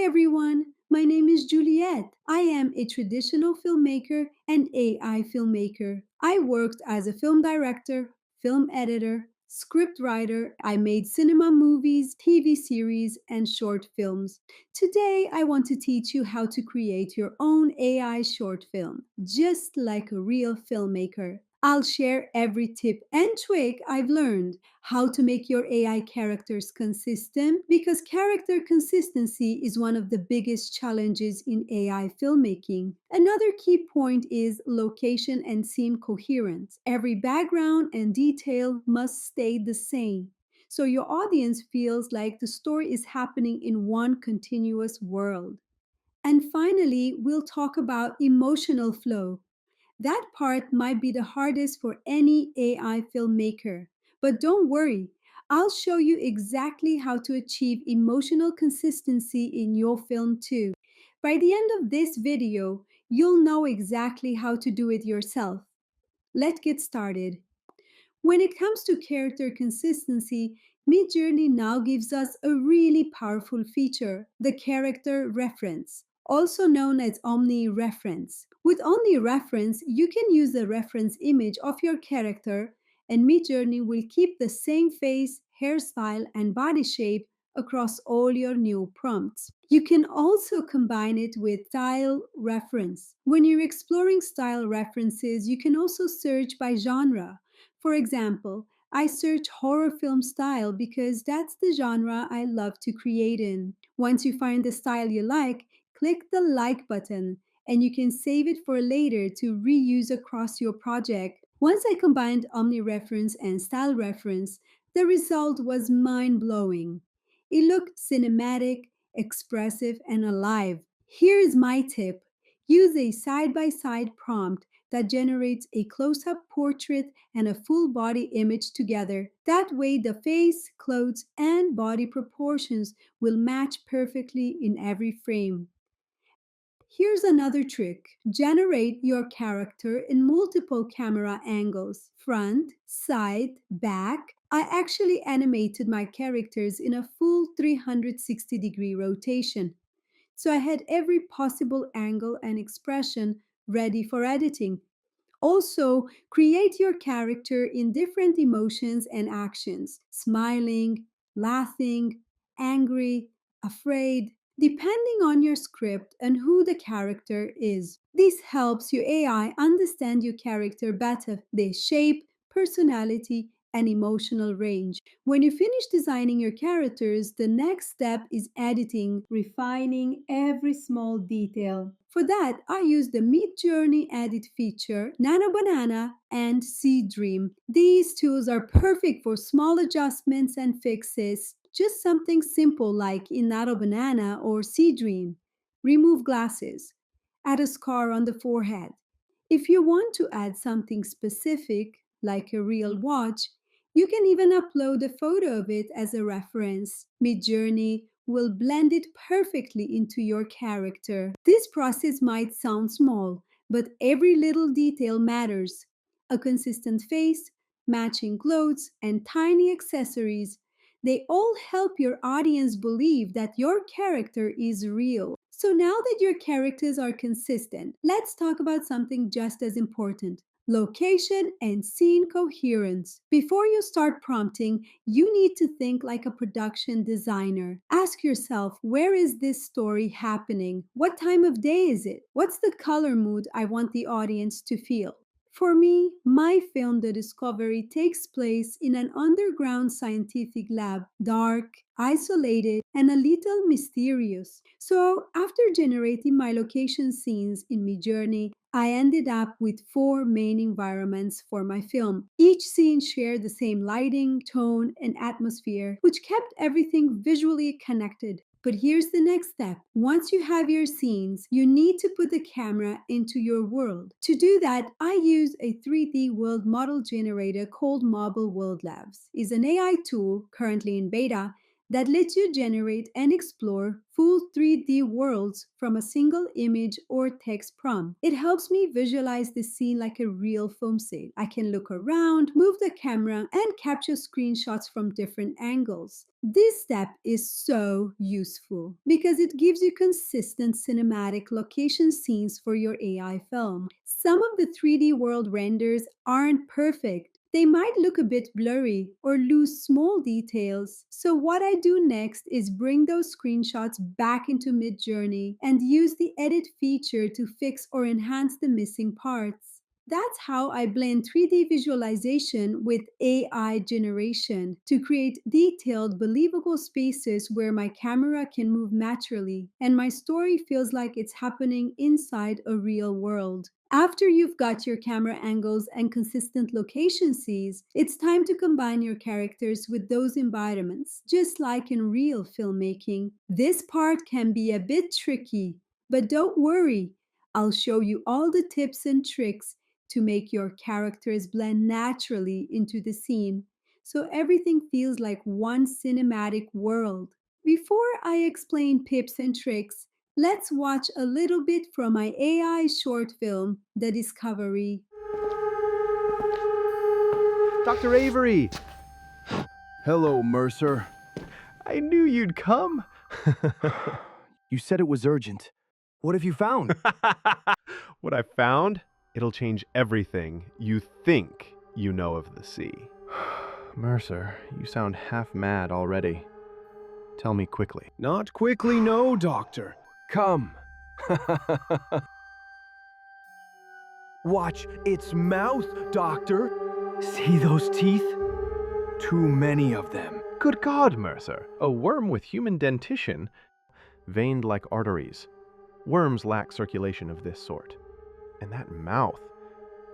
Hi everyone, my name is Juliet. I am a traditional filmmaker and AI filmmaker. I worked as a film director, film editor, script writer. I made cinema movies, TV series, and short films. Today, I want to teach you how to create your own AI short film, just like a real filmmaker. I'll share every tip and trick I've learned, how to make your AI characters consistent, because character consistency is one of the biggest challenges in AI filmmaking. Another key point is location and scene coherence. Every background and detail must stay the same, so your audience feels like the story is happening in one continuous world. And finally, we'll talk about emotional flow. That part might be the hardest for any AI filmmaker. But don't worry, I'll show you exactly how to achieve emotional consistency in your film too. By the end of this video, you'll know exactly how to do it yourself. Let's get started. When it comes to character consistency, Midjourney now gives us a really powerful feature, the character reference, also known as omni-reference. With omni-reference, you can use the reference image of your character, and Midjourney will keep the same face, hairstyle, and body shape across all your new prompts. You can also combine it with style reference. When you're exploring style references, you can also search by genre. For example, I search horror film style because that's the genre I love to create in. Once you find the style you like, click the like button and you can save it for later to reuse across your project. Once I combined omni-reference and style reference, the result was mind-blowing. It looked cinematic, expressive, and alive. Here is my tip. Use a side-by-side prompt that generates a close-up portrait and a full body image together. That way the face, clothes, and body proportions will match perfectly in every frame. Here's another trick. Generate your character in multiple camera angles: front, side, back. I actually animated my characters in a full 360-degree rotation, so I had every possible angle and expression ready for editing. Also, create your character in different emotions and actions: smiling, laughing, angry, afraid, depending on your script and who the character is. This helps your AI understand your character better, their shape, personality, and emotional range. When you finish designing your characters, the next step is editing, refining every small detail. For that, I use the Midjourney Edit feature, Nano Banana, and Sea Dream. These tools are perfect for small adjustments and fixes. Just something simple like in Nano Banana or Sea Dream. Remove glasses. Add a scar on the forehead. If you want to add something specific, like a real watch, you can even upload a photo of it as a reference. Midjourney will blend it perfectly into your character. This process might sound small, but every little detail matters. A consistent face, matching clothes, and tiny accessories, they all help your audience believe that your character is real. So now that your characters are consistent, let's talk about something just as important: location and scene coherence. Before you start prompting, you need to think like a production designer. Ask yourself, where is this story happening? What time of day is it? What's the color mood I want the audience to feel? For me, my film The Discovery takes place in an underground scientific lab, dark, isolated, and a little mysterious. So, after generating my location scenes in Midjourney, I ended up with four main environments for my film. Each scene shared the same lighting, tone, and atmosphere, which kept everything visually connected. But here's the next step. Once you have your scenes, you need to put the camera into your world. To do that, I use a 3D world model generator called Mobile World Labs. It's an AI tool currently in beta that lets you generate and explore full 3D worlds from a single image or text prompt. It helps me visualize the scene like a real film set. I can look around, move the camera, and capture screenshots from different angles. This step is so useful because it gives you consistent cinematic location scenes for your AI film. Some of the 3D world renders aren't perfect. They might look a bit blurry or lose small details. So what I do next is bring those screenshots back into Midjourney and use the edit feature to fix or enhance the missing parts. That's how I blend 3D visualization with AI generation to create detailed, believable spaces where my camera can move naturally and my story feels like it's happening inside a real world. After you've got your camera angles and consistent location scenes, it's time to combine your characters with those environments, just like in real filmmaking. This part can be a bit tricky, but don't worry. I'll show you all the tips and tricks to make your characters blend naturally into the scene so everything feels like one cinematic world. Before I explain tips and tricks, let's watch a little bit from my AI short film, The Discovery. Dr. Avery! Hello, Mercer. I knew you'd come. You said it was urgent. What have you found? What I found? It'll change everything you think you know of the sea. Mercer, you sound half mad already. Tell me quickly. Not quickly, no, Doctor. Come. Watch its mouth, Doctor. See those teeth? Too many of them. Good God, Mercer. A worm with human dentition, veined like arteries. Worms lack circulation of this sort. And that mouth,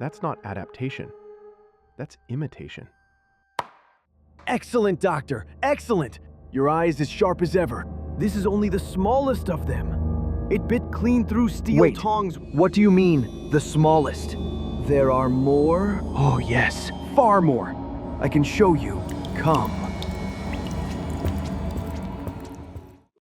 that's not adaptation. That's imitation. Excellent, Doctor. Excellent. Your eye is as sharp as ever. This is only the smallest of them. It bit clean through steel tongs. What do you mean, the smallest? There are more? Oh, yes. Far more. I can show you. Come.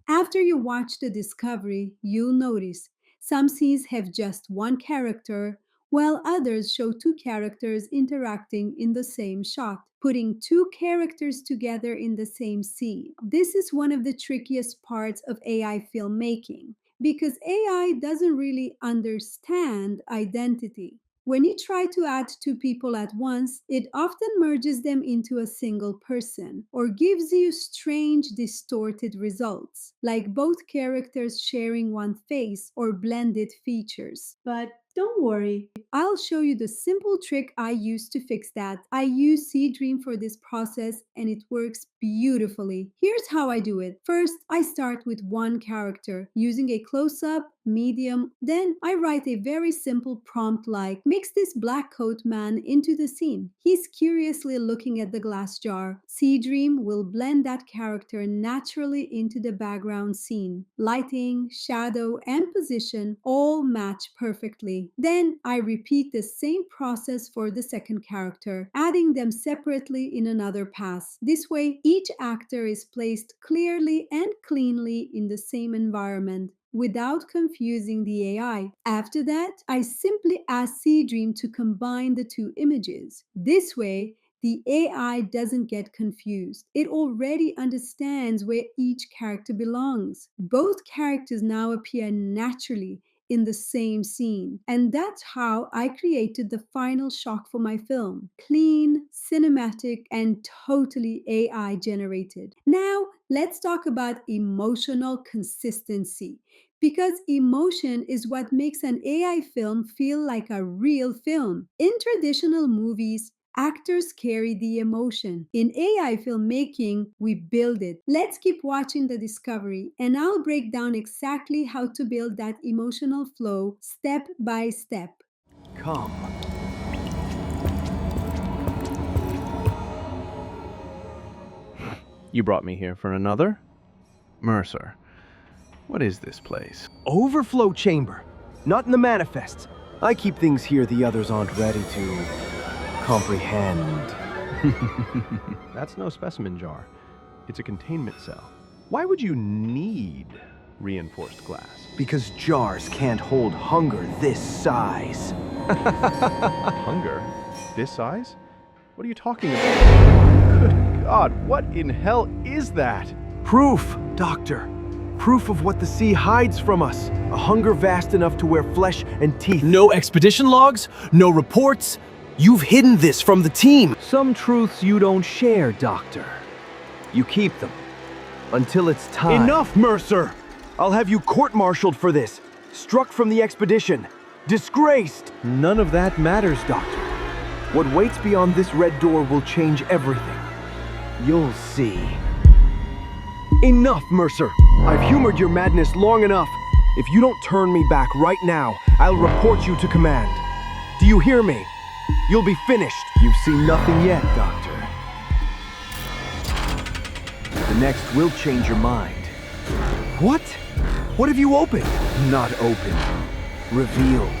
After you watch The Discovery, you'll notice some scenes have just one character, while others show two characters interacting in the same shot, putting two characters together in the same scene. This is one of the trickiest parts of AI filmmaking because AI doesn't really understand identity. When you try to add two people at once, it often merges them into a single person or gives you strange, distorted results, like both characters sharing one face or blended features. But don't worry, I'll show you the simple trick I use to fix that. I use Dream for this process and it works beautifully. Here's how I do it. First, I start with one character using a close-up, medium, then I write a very simple prompt like, mix this black coat man into the scene. He's curiously looking at the glass jar. Dream will blend that character naturally into the background scene. Lighting, shadow, and position all match perfectly. Then I repeat the same process for the second character, adding them separately in another pass. This way, each actor is placed clearly and cleanly in the same environment, without confusing the AI. After that, I simply ask Dream to combine the two images. This way, the AI doesn't get confused. It already understands where each character belongs. Both characters now appear naturally in the same scene. And that's how I created the final shot for my film. Clean, cinematic, and totally AI generated. Now, let's talk about emotional consistency. Because emotion is what makes an AI film feel like a real film. In traditional movies, actors carry the emotion. In AI filmmaking, we build it. Let's keep watching The Discovery, and I'll break down exactly how to build that emotional flow step by step. Come. You brought me here for another? Mercer, what is this place? Overflow chamber. Not in the manifests. I keep things here the others aren't ready to comprehend. That's no specimen jar. It's a containment cell. Why would you need reinforced glass? Because jars can't hold hunger this size. Hunger? This size? What are you talking about? Good God, what in hell is that? Proof, Doctor. Proof of what the sea hides from us. A hunger vast enough to wear flesh and teeth. No expedition logs? No reports? You've hidden this from the team. Some truths you don't share, Doctor. You keep them. Until it's time. Enough, Mercer! I'll have you court-martialed for this. Struck from the expedition. Disgraced! None of that matters, Doctor. What waits beyond this red door will change everything. You'll see. Enough, Mercer! I've humored your madness long enough. If you don't turn me back right now, I'll report you to command. Do you hear me? You'll be finished. You've seen nothing yet, Doctor. The next will change your mind. What? What have you opened? Not opened. Revealed.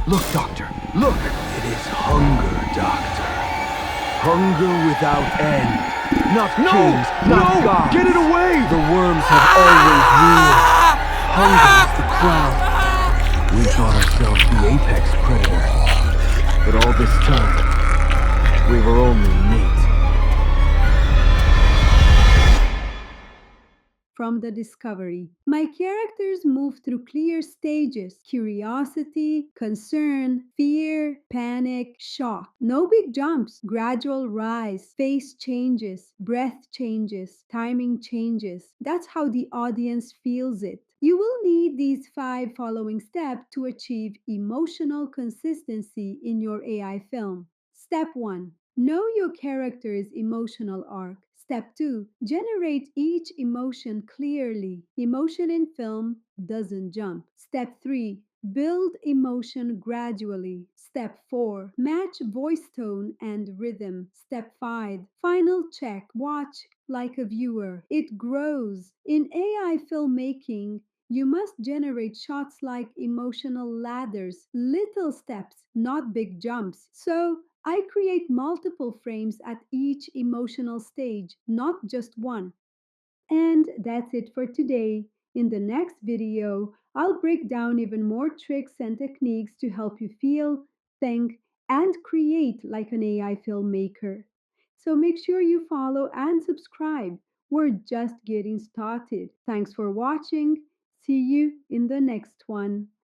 Look, Doctor. Look. It is hunger, Doctor. Hunger without end. Not kings, not gods. Get it away! The worms have always ruled. Hunger is the crown. We thought ourselves the apex predator. But all this time, we were only meat. From the discovery, my characters move through clear stages: curiosity, concern, fear, panic, shock. No big jumps, gradual rise, face changes, breath changes, timing changes. That's how the audience feels it. You will need these 5 following steps to achieve emotional consistency in your AI film. Step 1. Know your character's emotional arc. Step 2. Generate each emotion clearly. Emotion in film doesn't jump. Step 3. Build emotion gradually. Step 4. Match voice tone and rhythm. Step 5. Final check. Watch like a viewer. It grows. In AI filmmaking, you must generate shots like emotional ladders, little steps, not big jumps. So, I create multiple frames at each emotional stage, not just one. And that's it for today. In the next video, I'll break down even more tricks and techniques to help you feel, think, and create like an AI filmmaker. So make sure you follow and subscribe. We're just getting started. Thanks for watching. See you in the next one.